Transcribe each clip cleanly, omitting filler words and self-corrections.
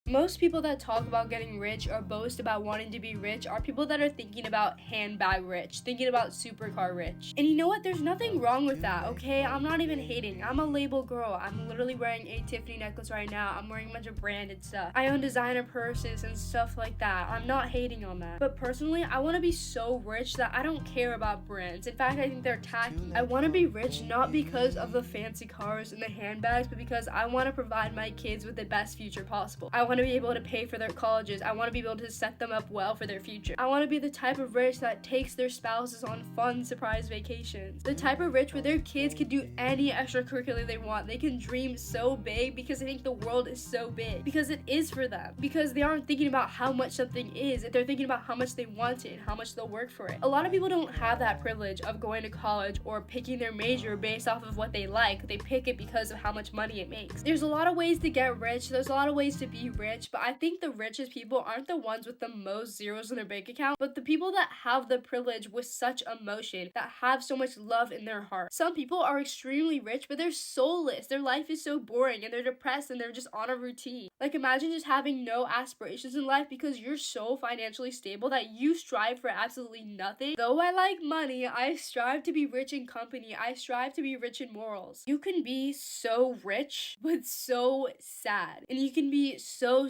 Most people that talk about getting rich or boast about wanting to be rich are people that are thinking about handbag rich, thinking about supercar rich. And you know what? There's nothing wrong with that, okay? I'm not even hating. I'm a label girl. I'm literally wearing a Tiffany necklace right now. I'm wearing a bunch of branded stuff. I own designer purses and stuff like that. I'm not hating on that. But personally, I want to be so rich that I don't care about brands. In fact, I think they're tacky. I want to be rich not because of the fancy cars and the handbags, but because I want to provide my kids with the best future possible. I want to be able to pay for their colleges. I want to be able to set them up well for their future. I want to be the type of rich that takes their spouses on fun surprise vacations. The type of rich where their kids can do any extracurricular they want. They can dream so big because they think the world is so big. Because it is for them. Because they aren't thinking about how much something is. They're thinking about how much they want it and how much they'll work for it. A lot of people don't have that privilege of going to college or picking their major based off of what they like. They pick it because of how much money it makes. There's a lot of ways to get rich. There's a lot of ways to be rich, but I think the richest people aren't the ones with the most zeros in their bank account, but the people that have the privilege with such emotion, that have so much love in their heart. Some people are extremely rich, but they're soulless. Their life is so boring and they're depressed and they're just on a routine. Like, imagine just having no aspirations in life because you're so financially stable that you strive for absolutely nothing. Though I like money, I strive to be rich in company. I strive to be rich in morals. You can be so rich, but so sad. And you can be so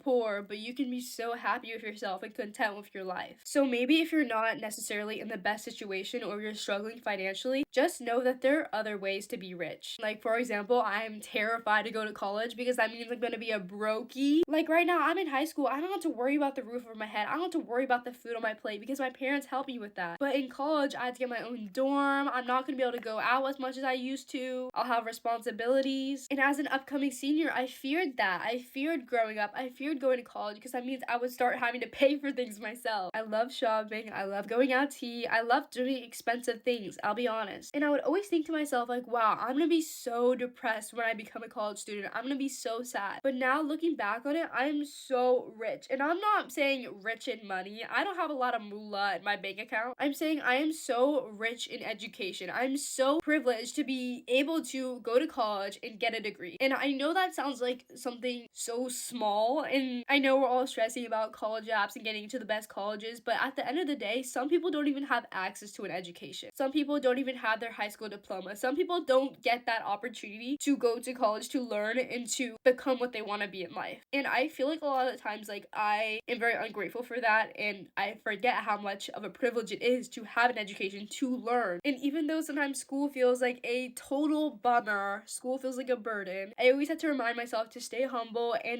poor, but you can be so happy with yourself and content with your life. So maybe if you're not necessarily in the best situation or you're struggling financially, just know that there are other ways to be rich. Like, for example, I'm terrified to go to college because that means I'm gonna be a brokey. Like, right now, I'm in high school. I don't have to worry about the roof over my head. I don't have to worry about the food on my plate because my parents help me with that. But in college, I have to get my own dorm. I'm not gonna be able to go out as much as I used to. I'll have responsibilities. And as an upcoming senior, I feared that. I feared growing up. I feared going to college because that means I would start having to pay for things myself. I love shopping. I love going out to eat. I love doing expensive things, I'll be honest. And I would always think to myself, like, wow, I'm gonna be so depressed when I become a college student. I'm gonna be so sad. But now looking back on it, I'm so rich. And I'm not saying rich in money. I don't have a lot of moolah in my bank account. I'm saying I am so rich in education. I'm so privileged to be able to go to college and get a degree. And I know that sounds like something so small, and I know we're all stressing about college apps and getting into the best colleges, but at the end of the day, some people don't even have access to an education. Some people don't even have their high school diploma. Some people don't get that opportunity to go to college to learn and to become what they want to be in life. And I feel like a lot of the times, like, I am very ungrateful for that, and I forget how much of a privilege it is to have an education, to learn. And even though sometimes school feels like a total bummer, school feels like a burden, I always have to remind myself to stay humble and